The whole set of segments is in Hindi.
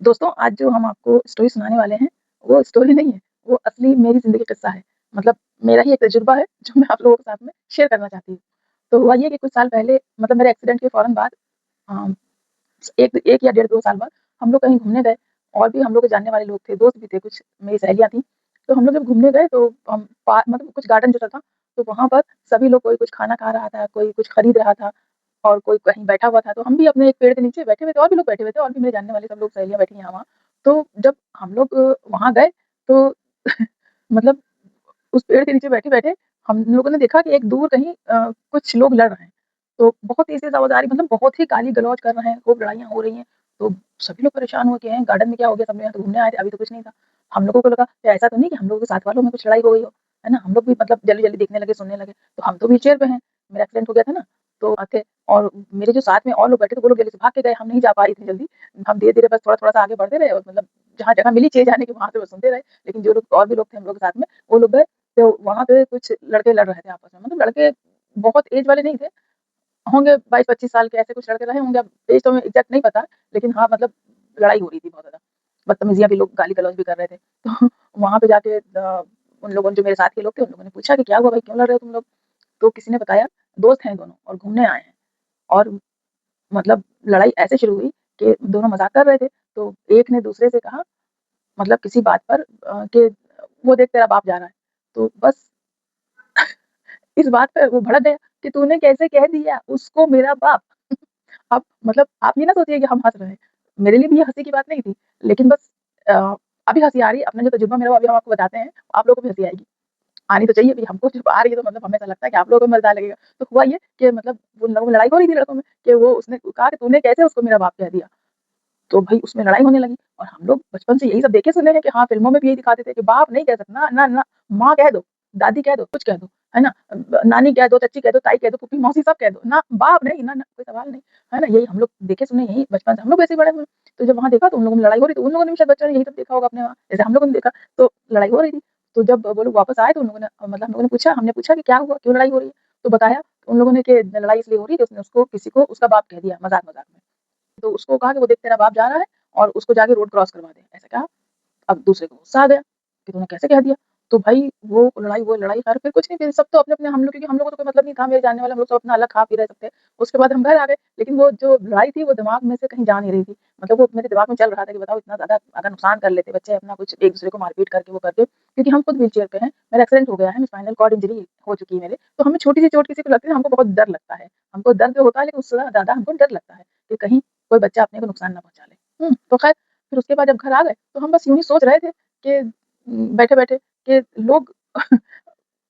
दोस्तों, आज जो हम आपको स्टोरी सुनाने वाले हैं, वो स्टोरी नहीं है, वो असली मेरी ज़िंदगी का किस्सा है। मतलब मेरा ही एक तजुर्बा है, जो मैं आप लोगों के साथ में शेयर करना चाहती हूँ। तो हुआ ये कि कुछ साल पहले मतलब मेरे एक्सीडेंट के फ़ौरन बाद अ, 1 या डेढ़ 2 साल बाद हम लोग कहीं घूमने गए और भी हम लोग के जानने वाले लोग थे, दोस्त भी थे, कुछ मेरी सहेलियाँ थीं। तो हम लोग जब घूमने गए तो हम मतलब कुछ गार्डन जैसा था, तो वहाँ पर सभी लोग कोई कुछ खाना खा रहा था, कोई कुछ खरीद रहा था और कोई कहीं बैठा हुआ था। तो हम भी अपने एक पेड़ के नीचे बैठे हुए थे और भी लोग बैठे हुए थे और भी मेरे जानने वाले सब लोग सहेलियाँ बैठी हैं यहाँ-वहाँ। तो जब हम लोग वहाँ गए तो मतलब उस पेड़ के नीचे बैठे-बैठे हम लोगों ने देखा कि एक दूर कहीं कुछ लोग लड़ रहे हैं। तो बहुत तेज़ तेज़ आवाज़ आ रही मतलब बहुत ही गाली-गलौज कर रहे हैं, खूब लड़ाइयाँ हो रही हैं। तो सभी लोग परेशान हो के हैं, गार्डन में क्या हो गया? सब लोग यहाँ तो घूमने आए थे, अभी तो कुछ नहीं था। हम लोगों को लगा कि ऐसा तो नहीं कि हम लोगों के साथ वालों में कुछ लड़ाई हो गई हो, है ना? हम लोग भी मतलब जल्दी-जल्दी देखने लगे, सुनने लगे। तो हम तो व्हीलचेयर पे हैं, मेरा एक्सीडेंट हो गया था ना, तो थे और मेरे जो साथ में और लोग बैठे थे, वो लोग जल्दी से भाग के गए, हम नहीं जा पाए इतनी जल्दी। हम धीरे-धीरे बस थोड़ा-थोड़ा सा आगे बढ़ते रहे और मतलब जहाँ जगह मिली चेज़ जाने की वहाँ से बस सुनते रहे। लेकिन जो लोग और भी लोग थे हम लोग के साथ में, वो लोग गए तो वहाँ पे कुछ लड़के लड़ रहे थे आपस में, मतलब लड़के बहुत एज वाले नहीं थे, होंगे 22-25 साल के ऐसे कुछ लड़के रहे होंगे, अब एज तो हमें एग्ज़ैक्ट नहीं पता, लेकिन हाँ, मतलब लड़ाई हो रही थी बहुत ज़्यादा, बदतमीज़ियाँ भी लोग गाली-गलौज भी कर रहे थे। तो वहाँ पे जाके उन लोगों ने जो मेरे साथ के लोग थे, उन लोगों ने पूछा कि क्या हुआ भाई, क्यों लड़ रहे हो तुम लोग? तो किसी ने बताया, दोस्त हैं दोनों और घूमने आए हैं और मतलब लड़ाई ऐसे शुरू हुई कि दोनों मज़ाक कर रहे थे, तो एक ने दूसरे से कहा मतलब किसी बात पर कि वो देख तेरा बाप जा रहा है। तो बस इस बात पे वो भड़क गया कि तूने कैसे कह दिया उसको मेरा बाप? अब मतलब आप ये ना सोचिए कि हम हँस रहे हैं। मेरे लिए भी ये हँसी की बात नहीं थी। लेकिन बस अ, अभी हँसी आ रही है, अपना जो तजुर्बा मेरा अभी हम आपको बताते हैं, आप लोगों को भी हँसी आएगी। आनी तो चाहिए भी, हमको जब आ रही है तो मतलब हमें ऐसा लगता है कि आप लोगों को भी मज़ेदार लगेगा। तो हुआ ये कि मतलब उन लोगों में लड़ाई हो रही थी लड़कों में कि वो उसने कहा कि तूने कैसे उसको मेरा बाप कह दिया? तो भई उसमें लड़ाई होने लगी और हम लोग बचपन से यही सब देखे सुने हैं कि हाँ, फ़िल्मों में भी यही दिखाते थे कि बाप नहीं कह सकते ना ना ना, माँ कह दो, दादी कह दो, कुछ कह दो, है ना? नानी कह दो, चाची कह दो, ताई कह दो, फूफी, मौसी सब कह दो, ना बाप नहीं, ना ना कोई सवाल नहीं, है ना? यही हम लोग देखे सुने यही बचपन से हम लोग वैसे ही बड़े हुए हैं। तो जब वहाँ देखा तो उन लोगों में लड़ाई हो रही थी, उन लोगों ने भी शायद बच्चों ने यही सब देखा होगा अपने वहाँ, जैसे हम लोगों ने देखा, तो लड़ाई हो रही थी। तो जब वो लोग वापस आए तो उन लोगों ने मतलब हम लोगों ने पूछा हमने पूछा कि क्या हुआ? क्यों लड़ाई हो रही है? तो बताया उन लोगों ने कि लड़ाई इसलिए हो रही है कि उसने उसको किसी को उसका बाप कह दिया मज़ाक-मज़ाक में। तो उसको कहा कि वो देख तेरा बाप जा रहा है और उसको जाके रोड क्रॉस करवा दे, ऐसे कहा। अब दूसरे को गुस्सा आ गया कि तूने कैसे कह दिया? तो भाई वो लड़ाई ख़ैर फिर कुछ नहीं, फिर सब तो अपने-अपने हम लोग क्योंकि हम लोगों को तो कोई मतलब नहीं था, मेरे जानने वाले हम लोग सब अपना अलग खा पी रहे सब थे। उसके बाद हम घर आ गए, लेकिन वो जो लड़ाई थी वो दिमाग में से कहीं जा नहीं रही थी। मतलब वो मेरे दिमाग में चल रहा था कि बताओ इतना ज़्यादा अगर नुकसान कर लेते बच्चे अपना कुछ एक-दूसरे को मारपीट करके वो करके, क्योंकि हम खुद व्हीलचेयर पे हैं, मेरा एक्सीडेंट हो गया है, स्पाइनल कॉर्ड इंजरी हो चुकी है मेरे, तो हमें छोटी-सी चोट किसी को लगती है ना हमको बहुत डर लगता है। हमको दर्द होता है लेकिन उससे ज़्यादा हमको डर लगता है कि कहीं कोई बच्चा अपने को नुकसान ना पहुँचा ले। तो ख़ैर फिर उसके बाद जब घर आ गए, तो हम बस यूँ ही सोच रहे थे कि बैठे-बैठे कि लोग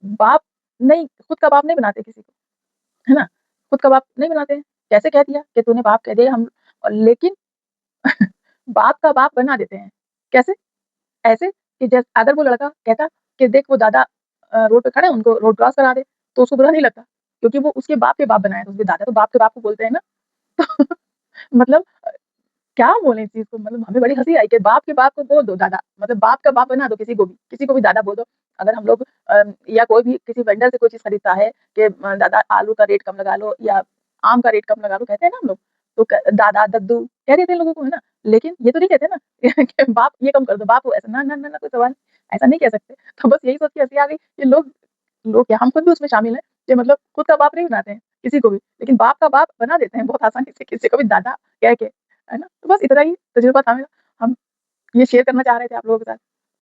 बाप नहीं खुद का बाप नहीं बनाते किसी को, है ना? खुद का बाप नहीं बनाते हैं। कैसे कह दिया कि तूने बाप कह दिया हम और लेकिन बाप का बाप बना देते हैं। कैसे? ऐसे कि अगर वो लड़का कहता कि देख वो दादा रोड पे खड़े हैं उनको रोड क्रॉस करा दे, तो उसको बुरा नहीं लगता, क्योंकि वो उसके बाप के बाप बनाए, उसके दादा तो बाप के बाप को बोलते हैं ना। मतलब क्या बोलें इस चीज़ को मतलब हमें बड़ी हँसी आई कि बाप के बाप को बोल दो दादा, मतलब बाप का बाप बना दो किसी को भी दादा बोल दो। अगर हम लोग या कोई भी किसी वेंडर से कोई चीज़ खरीदता है कि दादा आलू का रेट कम लगा लो या आम का रेट कम लगा लो, कहते हैं ना हम लोग, तो क दादा, दद्दू कह देते हैं लोगों को, है ना? लेकिन ये तो नहीं कहते ना कि बाप ये कम कर दो, बाप वो ऐसा ना, ना, ना, ना कोई सवाल नहीं, ऐसा नहीं कह सकते। तो बस यही सोच के हँसी आ गई कि लोग लोग क्या हम खुद भी उसमें शामिल हैं कि मतलब खुद का बाप नहीं बनाते हैं किसी को भी, लेकिन बाप का बाप बना देते हैं बहुत आसानी से किसी को भी दादा कह के। है ना? तो बस इतना ही तजुर्बा था मेरा। हम ये शेयर करना चाह रहे थे आप लोगों के साथ।